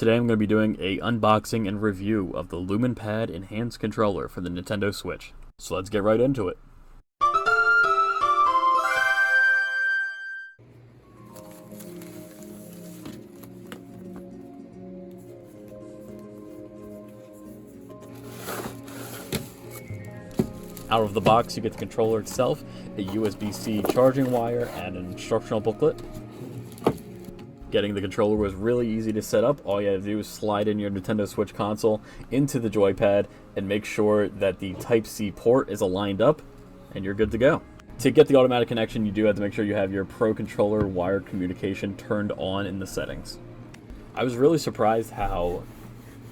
Today I'm going to be doing a unboxing and review of the Luminpad Enhanced Controller for the Nintendo Switch. So let's get right into it. Out of the box, you get the controller itself, a USB-C charging wire, and an instructional booklet. Getting the controller was really easy to set up. All you had to do was slide in your Nintendo Switch console into the joypad and make sure that the Type-C port is aligned up, and you're good to go. To get the automatic connection, you do have to make sure you have your Pro Controller wired communication turned on in the settings. I was really surprised how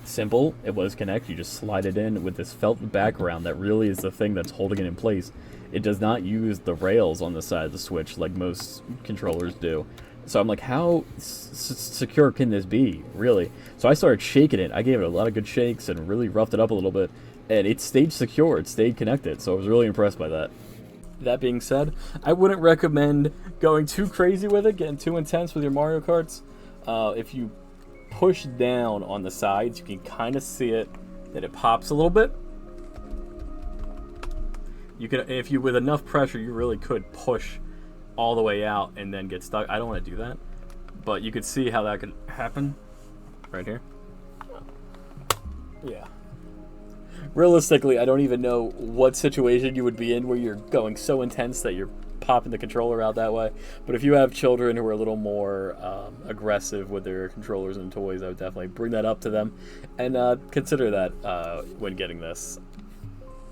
simple it was to connect. You just slide it in with this felt background that really is the thing that's holding it in place. It does not use the rails on the side of the Switch like most controllers do. So I'm like, how secure can this be, really? So I started shaking it. I gave it a lot of good shakes and really roughed it up a little bit, and it stayed secure, it stayed connected, so I was really impressed by that. That being said, I wouldn't recommend going too crazy with it, getting too intense with your Mario Karts. If you push down on the sides, you can kind of see it, that it pops a little bit. You can, if you, with enough pressure, you really could push all the way out and then get stuck. I don't want to do that, but you could see how that could happen right here. Yeah. Realistically, I don't even know what situation you would be in where you're going so intense that you're popping the controller out that way. But if you have children who are a little more aggressive with their controllers and toys, I would definitely bring that up to them and consider that when getting this.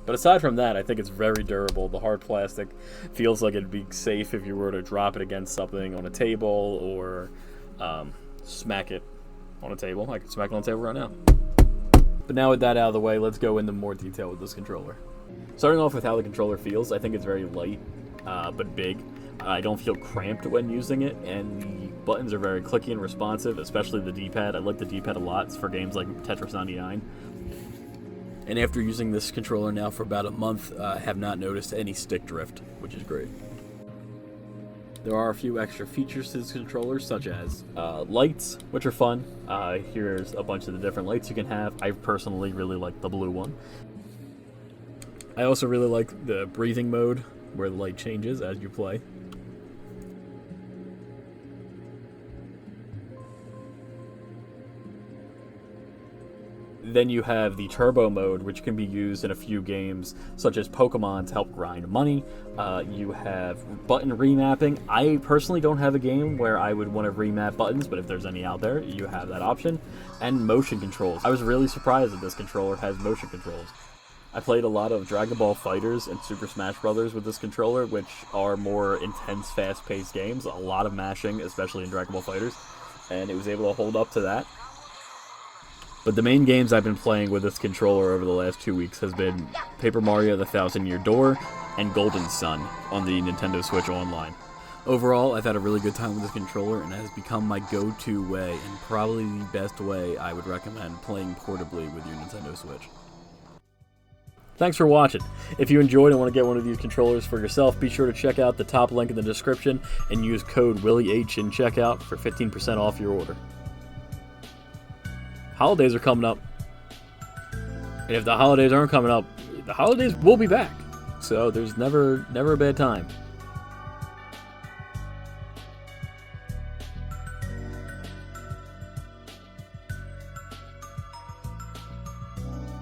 But aside from that, I think it's very durable. The hard plastic feels like it'd be safe if you were to drop it against something on a table or smack it on a table. I could smack it on a table right now. But now with that out of the way, let's go into more detail with this controller. Starting off with how the controller feels, I think it's very light, but big. I don't feel cramped when using it, and the buttons are very clicky and responsive, especially the D-pad. I like the D-pad a lot for games like Tetris 99. And after using this controller now for about a month, I have not noticed any stick drift, which is great. There are a few extra features to this controller, such as lights, which are fun. Here's a bunch of the different lights you can have. I personally really like the blue one. I also really like the breathing mode, where the light changes as you play. Then you have the turbo mode, which can be used in a few games, such as Pokemon, to help grind money. You have button remapping. I personally don't have a game where I would want to remap buttons, but if there's any out there, you have that option. And motion controls. I was really surprised that this controller has motion controls. I played a lot of Dragon Ball FighterZ and Super Smash Bros. With this controller, which are more intense, fast-paced games. A lot of mashing, especially in Dragon Ball FighterZ, and it was able to hold up to that. But the main games I've been playing with this controller over the last 2 weeks has been Paper Mario: The Thousand Year Door and Golden Sun on the Nintendo Switch Online. Overall, I've had a really good time with this controller, and it has become my go-to way, and probably the best way I would recommend playing portably with your Nintendo Switch. Thanks for watching. If you enjoyed and want to get one of these controllers for yourself, be sure to check out the top link in the description and use code WillyH in checkout for 15% off your order. Holidays are coming up, and if the holidays aren't coming up, the holidays will be back, so there's never a bad time.